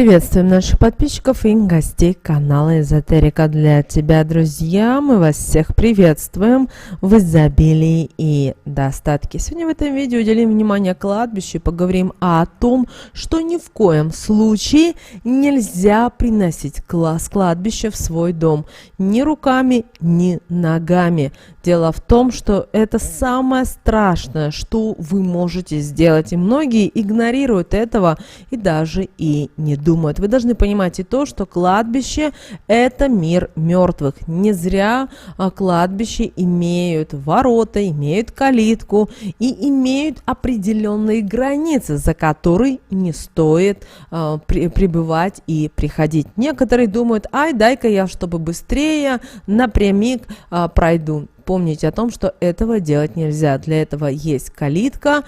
Приветствуем наших подписчиков и гостей канала Эзотерика для тебя, друзья. Мы вас всех приветствуем в изобилии и достатке. Сегодня в этом видео уделим внимание кладбищу и поговорим о том, что ни в коем случае нельзя приносить с кладбища в свой дом ни руками, ни ногами. Дело в том, что это самое страшное, что вы можете сделать. И многие игнорируют этого и даже и не думают. Вы должны понимать и то, что кладбище – это мир мертвых. Не зря кладбища имеют ворота, имеют калитку и имеют определенные границы, за которые не стоит пребывать и приходить. Некоторые думают: ай, дай-ка я, чтобы быстрее, напрямик пройду. Помните о том, что этого делать нельзя. Для этого есть калитка,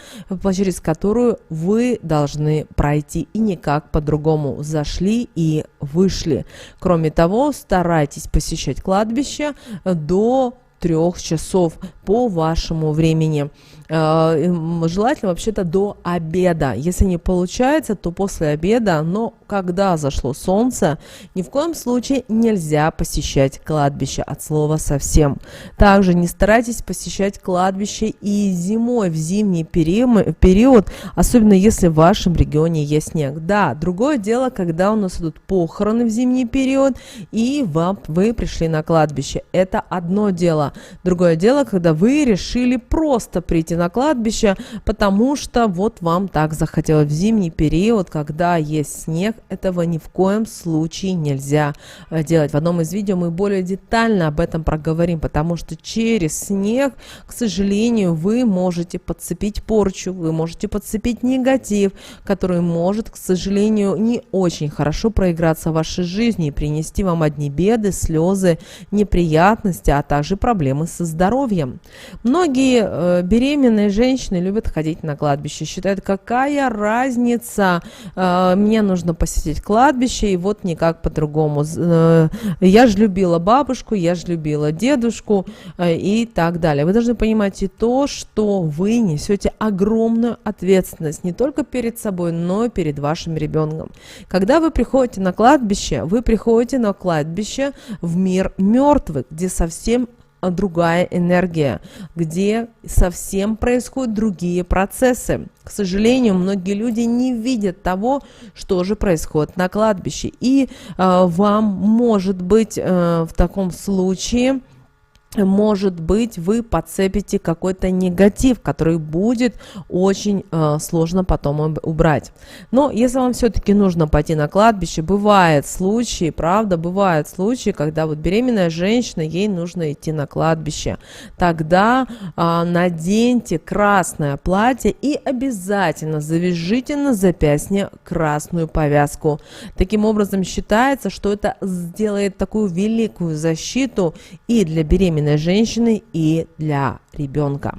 через которую вы должны пройти, и никак по-другому. Зашли и вышли. Кроме того, старайтесь посещать кладбище до 3 часов по вашему времени. Желательно вообще-то до обеда. Если не получается, то после обеда, но когда зашло солнце, ни в коем случае нельзя посещать кладбище от слова совсем. Также не старайтесь посещать кладбище и зимой, в зимний период, особенно если в вашем регионе есть снег. Да, другое дело, когда у нас идут похороны в зимний период, и вы пришли на кладбище. Это одно дело. Другое дело, когда вы решили просто прийти на кладбище, потому что вот вам так захотелось в зимний период, когда есть снег. Этого ни в коем случае нельзя делать. В одном из видео мы более детально об этом проговорим, потому что через снег, к сожалению, вы можете подцепить порчу, вы можете подцепить негатив, который может, к сожалению, не очень хорошо проиграться в вашей жизни и принести вам одни беды, слезы, неприятности, а также проблемы со здоровьем. Многие беременные женщины любят ходить на кладбище, считают, какая разница, мне нужно посетить кладбище, и вот никак по-другому. Я же любила бабушку, я же любила дедушку и так далее. Вы должны понимать и то, что вы несете огромную ответственность не только перед собой, но и перед вашим ребенком. Когда вы приходите на кладбище, вы приходите на кладбище в мир мертвых, где совсем другая энергия, где совсем происходят другие процессы. К сожалению, многие люди не видят того, что же происходит на кладбище. И вам, может быть, в таком случае, может быть, вы подцепите какой-то негатив, который будет очень сложно потом убрать. Но если вам все-таки нужно пойти на кладбище, бывают случаи, правда, бывают случаи, когда вот беременная женщина, ей нужно идти на кладбище. Тогда наденьте красное платье и обязательно завяжите на запястье красную повязку. Таким образом, считается, что это сделает такую великую защиту и для беременной женщины, и для ребенка.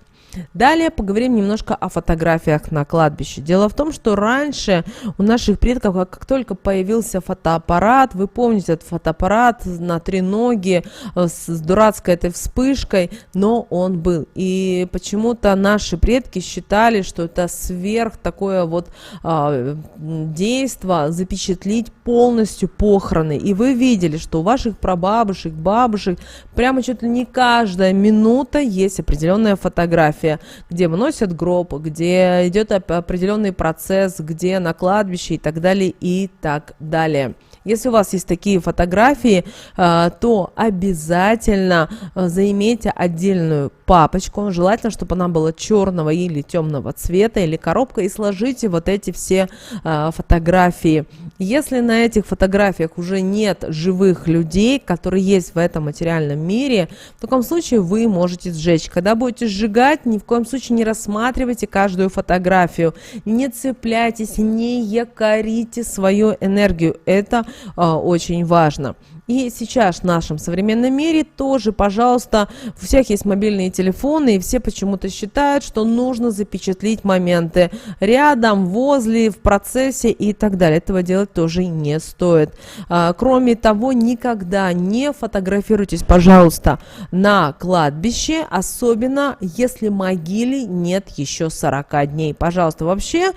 Далее поговорим немножко о фотографиях на кладбище. Дело в том, что раньше у наших предков, как только появился фотоаппарат, вы помните этот фотоаппарат на 3 ноги с дурацкой этой вспышкой, но он был. И почему-то наши предки считали, что это сверх такое вот действо запечатлить полностью похороны. И вы видели, что у ваших прабабушек, бабушек прямо чуть ли не каждая минута есть определенная фотография, где выносят гроб, где идет определенный процесс, где на кладбище и так далее, и так далее. Если у вас есть такие фотографии, то обязательно займите отдельную папочку, желательно, чтобы она была черного или темного цвета, или коробка, и сложите вот эти все фотографии. Если на этих фотографиях уже нет живых людей, которые есть в этом материальном мире, в таком случае вы можете сжечь. Когда будете сжигать, ни в коем случае не рассматривайте каждую фотографию, не цепляйтесь, не якорите свою энергию. Это очень важно. И сейчас в нашем современном мире тоже, пожалуйста, у всех есть мобильные телефоны, и все почему-то считают, что нужно запечатлеть моменты рядом, возле, в процессе и так далее. Этого делать тоже не стоит. Кроме того, никогда не фотографируйтесь, пожалуйста, на кладбище, особенно если могиле нет еще 40 дней. Пожалуйста, вообще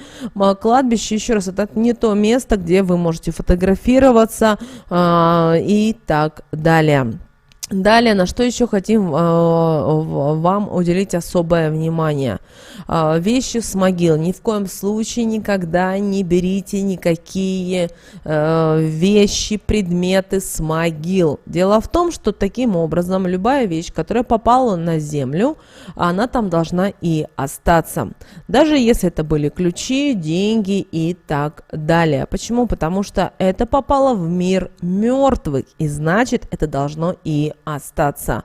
кладбище, еще раз, это не то место, где вы можете фотографироваться и так далее. Далее, на что еще хотим вам уделить особое внимание. Вещи с могил. Ни в коем случае никогда не берите никакие вещи, предметы с могил. Дело в том, что таким образом любая вещь, которая попала на землю, она там должна и остаться. Даже если это были ключи, деньги и так далее. Почему? Потому что это попало в мир мертвых, и значит, это должно и остаться.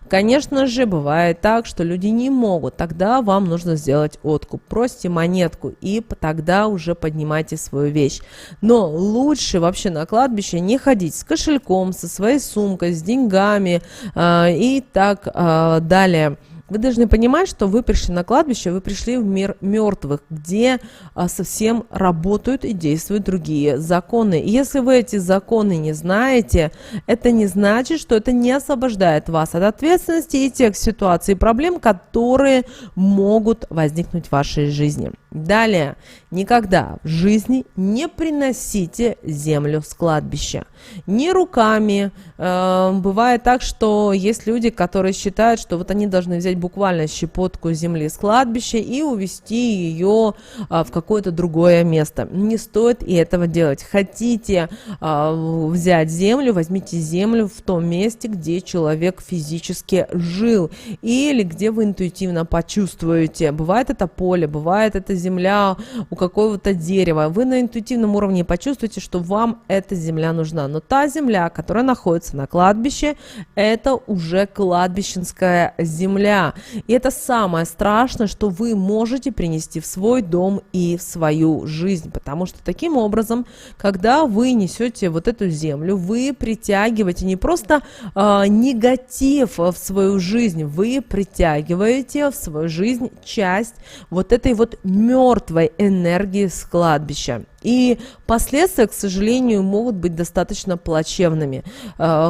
Конечно же, бывает так, что люди не могут. Тогда вам нужно сделать откуп. Просите монетку, и тогда уже поднимайте свою вещь. Но лучше вообще на кладбище не ходить с кошельком, со своей сумкой, с деньгами и так далее. Вы должны понимать, что вы пришли на кладбище, вы пришли в мир мертвых, где совсем работают и действуют другие законы. И если вы эти законы не знаете, это не значит, что это не освобождает вас от ответственности и тех ситуаций и проблем, которые могут возникнуть в вашей жизни. Далее, никогда в жизни не приносите землю с кладбища. Ни руками. Бывает так, что есть люди, которые считают, что вот они должны взять буквально щепотку земли с кладбища и увезти ее в какое-то другое место. Не стоит и этого делать. Хотите взять землю, возьмите землю в том месте, где человек физически жил или где вы интуитивно почувствуете. Бывает это поле, бывает это земля у какого-то дерева. Вы на интуитивном уровне почувствуете, что вам эта земля нужна. Но та земля, которая находится на кладбище, это уже кладбищенская земля. И это самое страшное, что вы можете принести в свой дом и в свою жизнь. Потому что таким образом, когда вы несете вот эту землю, вы притягиваете не просто негатив в свою жизнь, вы притягиваете в свою жизнь часть вот этой вот мертвой энергии с кладбища. И последствия, к сожалению, могут быть достаточно плачевными.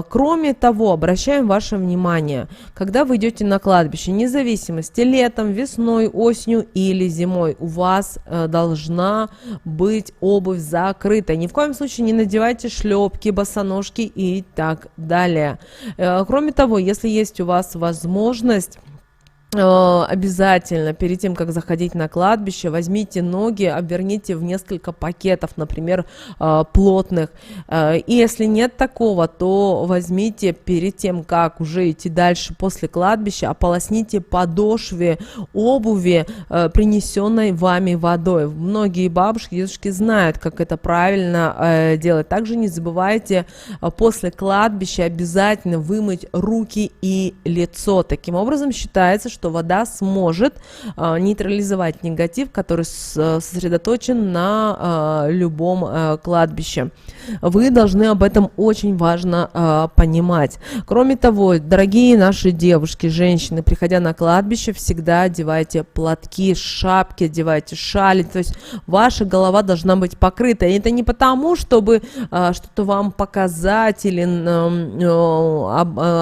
Кроме того, обращаем ваше внимание, когда вы идете на кладбище, вне зависимости, летом, весной, осенью или зимой, у вас должна быть обувь закрыта. Ни в коем случае не надевайте шлепки, босоножки и так далее. Кроме того, если есть у вас возможность, обязательно перед тем, как заходить на кладбище, возьмите ноги, обверните в несколько пакетов, например, плотных. И если нет такого, то возьмите перед тем, как уже идти дальше после кладбища, ополосните подошвы обуви, принесенной вами водой. Многие бабушки, дедушки знают, как это правильно делать. Также не забывайте после кладбища обязательно вымыть руки и лицо. Таким образом считается, что вода сможет нейтрализовать негатив, который сосредоточен на любом кладбище. Вы должны об этом очень важно понимать. Кроме того, дорогие наши девушки, женщины, приходя на кладбище, всегда одевайте платки, шапки, одевайте шали. То есть ваша голова должна быть покрыта. И это не потому, чтобы что-то вам показать или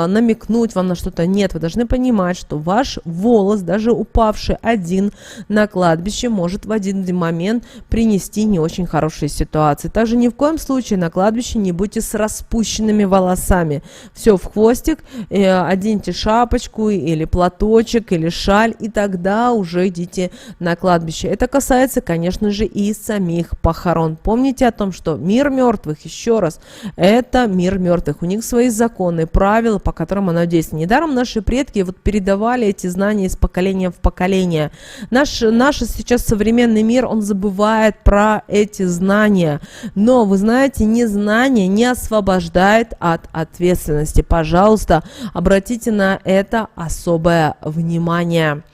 намекнуть вам на что-то. Нет, вы должны понимать, что ваш волос, даже упавший один на кладбище, может в один момент принести не очень хорошие ситуации. Также ни в коем случае на кладбище не будьте с распущенными волосами. Все в хвостик, оденьте шапочку или платочек, или шаль, и тогда уже идите на кладбище. Это касается, конечно же, и самих похорон. Помните о том, что мир мертвых, еще раз, это мир мертвых. У них свои законы, правила, по которым оно действует. Недаром наши предки вот передавали эти знания из поколения в поколение. Наш сейчас современный мир, он забывает про эти знания. Но, вы знаете, незнание не освобождает от ответственности. Пожалуйста, обратите на это особое внимание.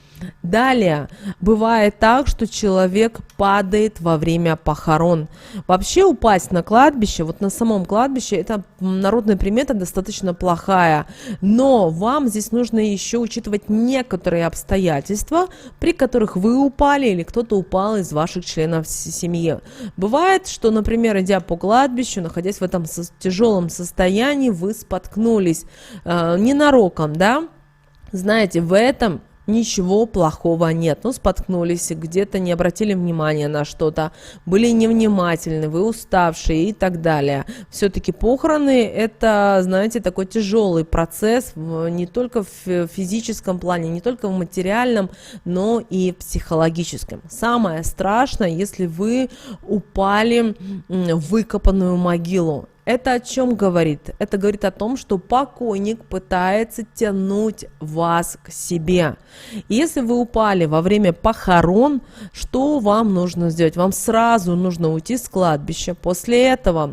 Далее, бывает так, что человек падает во время похорон. Вообще упасть на кладбище, вот на самом кладбище, это народная примета достаточно плохая. Но вам здесь нужно еще учитывать некоторые обстоятельства, при которых вы упали или кто-то упал из ваших членов семьи. Бывает, что, например, идя по кладбищу, находясь в этом тяжелом состоянии, вы споткнулись ненароком, да? Знаете, в этом ничего плохого нет. Ну, споткнулись, где-то не обратили внимания на что-то, были невнимательны, вы уставшие и так далее. Все-таки похороны – это, знаете, такой тяжелый процесс не только в физическом плане, не только в материальном, но и в психологическом. Самое страшное, если вы упали в выкопанную могилу. Это о чем говорит? Это говорит о том, что покойник пытается тянуть вас к себе. И если вы упали во время похорон, что вам нужно сделать? Вам сразу нужно уйти с кладбища. После этого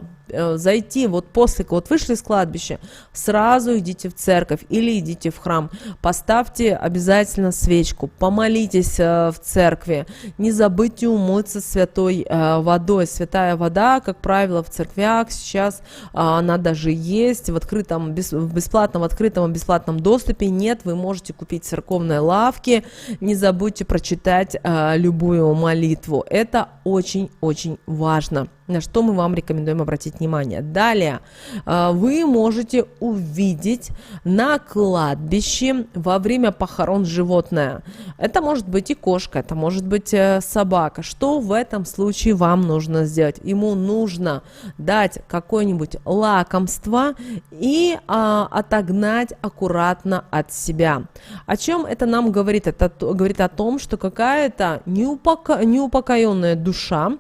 зайти, вот после, вот вышли с кладбища, сразу идите в церковь или идите в храм, поставьте обязательно свечку, помолитесь в церкви, не забудьте умыться святой водой. Святая вода, как правило, в церквях сейчас она даже есть в открытом, бесплатном, открытом и бесплатном доступе. Нет, вы можете купить в церковной лавке. Не забудьте прочитать любую молитву. Это очень-очень важно, на что мы вам рекомендуем обратить внимание. Далее, вы можете увидеть на кладбище во время похорон животное. Это может быть и кошка, это может быть собака. Что в этом случае вам нужно сделать? Ему нужно дать какое-нибудь лакомство и отогнать аккуратно от себя. О чем это нам говорит? Это говорит о том, что какая-то неупокоенная душа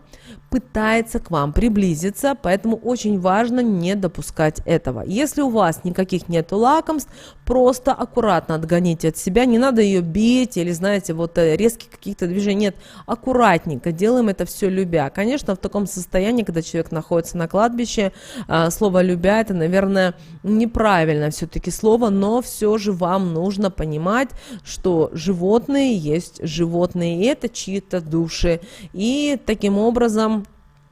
пытается к вам приблизиться, поэтому очень важно не допускать этого. Если у вас никаких нету лакомств, просто аккуратно отгоните от себя, не надо ее бить или, знаете, вот резких каких-то движений, нет, аккуратненько, делаем это все любя. Конечно, в таком состоянии, когда человек находится на кладбище, слово «любя» это, наверное, неправильное все-таки слово, но все же вам нужно понимать, что животные есть животные, и это чьи-то души, и таким образом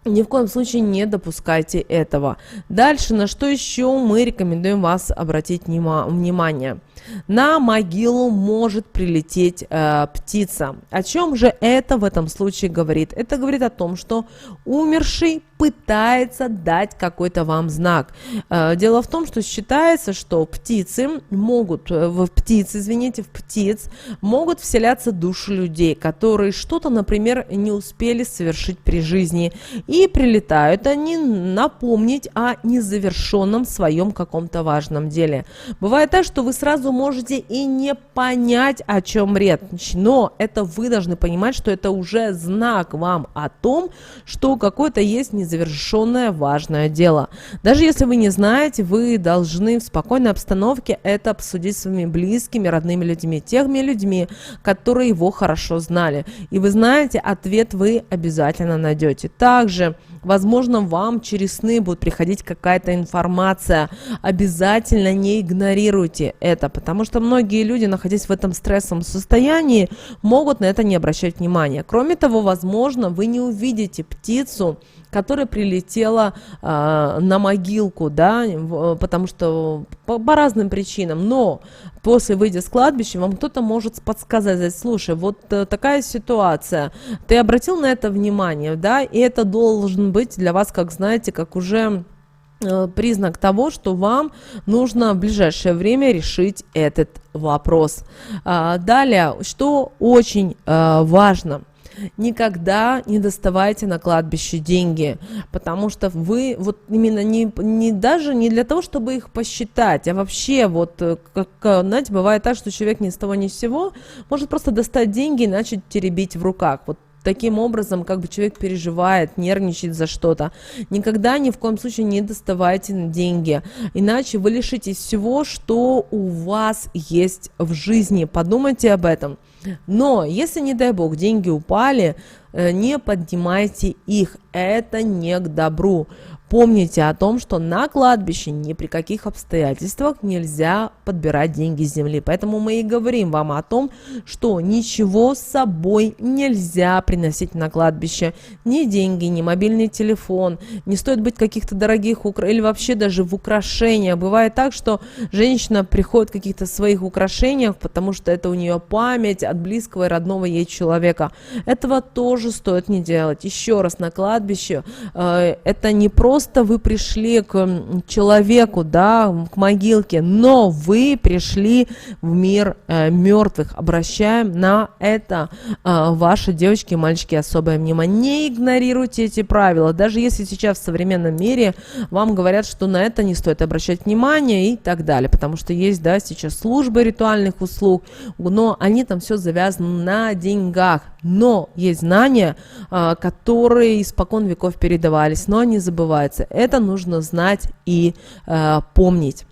ни в коем случае не допускайте этого. Дальше, на что еще мы рекомендуем вас обратить внимание. На могилу может прилететь птица. О чем же это в этом случае говорит? Это говорит о том, что умерший пытается дать какой-то вам знак. Дело в том, что считается, что в птиц могут вселяться души людей, которые что-то, например, не успели совершить при жизни, и прилетают они напомнить о незавершенном своем каком-то важном деле. Бывает так, что вы сразу можете и не понять, о чем речь, но это вы должны понимать, что это уже знак вам о том, что какое-то есть незавершенное важное дело. Даже если вы не знаете, вы должны в спокойной обстановке это обсудить с своими близкими, родными людьми, теми людьми, которые его хорошо знали. И вы знаете, ответ вы обязательно найдете. Также, возможно, вам через сны будет приходить какая-то информация. Обязательно не игнорируйте это, потому что многие люди, находясь в этом стрессовом состоянии, могут на это не обращать внимания. Кроме того, возможно, вы не увидите птицу, которая прилетела на могилку, да, потому что по разным причинам, но после выйдя с кладбища вам кто-то может подсказать: слушай, вот такая ситуация, ты обратил на это внимание, да, и это должен быть для вас, как знаете, как уже признак того, что вам нужно в ближайшее время решить этот вопрос. Далее, что очень важно: никогда не доставайте на кладбище деньги, потому что вы вот именно даже не для того, чтобы их посчитать, а вообще вот, как, знаете, бывает так, что человек ни с того ни с сего может просто достать деньги и начать теребить в руках. Вот таким образом, как бы человек переживает, нервничает за что-то. Никогда ни в коем случае не доставайте деньги, иначе вы лишитесь всего, что у вас есть в жизни. Подумайте об этом. Но если, не дай бог, деньги упали, не поднимайте их, это не к добру. Помните о том, что на кладбище ни при каких обстоятельствах нельзя подбирать деньги с земли. Поэтому мы и говорим вам о том, что ничего с собой нельзя приносить на кладбище. Ни деньги, ни мобильный телефон. Не стоит быть каких-то дорогих или вообще даже в украшениях. Бывает так, что женщина приходит в каких-то своих украшениях, потому что это у нее память от близкого и родного ей человека. Этого тоже стоит не делать. Еще раз, на кладбище это не просто вы пришли к человеку, да, к могилке, но вы пришли в мир мертвых. Обращаем на это ваши девочки и мальчики особое внимание. Не игнорируйте эти правила, даже если сейчас в современном мире вам говорят, что на это не стоит обращать внимание и так далее, потому что есть, да, сейчас службы ритуальных услуг, но они там все завязаны на деньгах. Но есть знания, которые испокон веков передавались, но они забываются. Это нужно знать и помнить.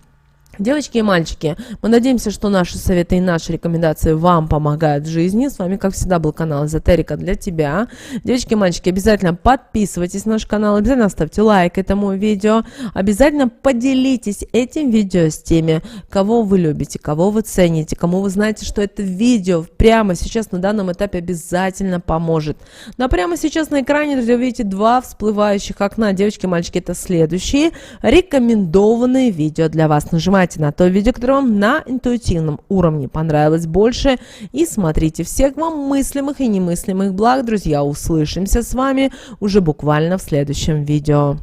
Девочки и мальчики, мы надеемся, что наши советы и наши рекомендации вам помогают в жизни. С вами, как всегда, был канал Эзотерика для тебя. Девочки и мальчики, обязательно подписывайтесь на наш канал, обязательно ставьте лайк этому видео, обязательно поделитесь этим видео с теми, кого вы любите, кого вы цените, кому вы знаете, что это видео прямо сейчас на данном этапе обязательно поможет. Но прямо сейчас на экране, друзья, вы видите два всплывающих окна. Девочки и мальчики, это следующие рекомендованные видео для вас. Нажимайте на то видео, которое вам на интуитивном уровне понравилось больше, и смотрите. Всех вам мыслимых и немыслимых благ, друзья. Услышимся с вами уже буквально в следующем видео.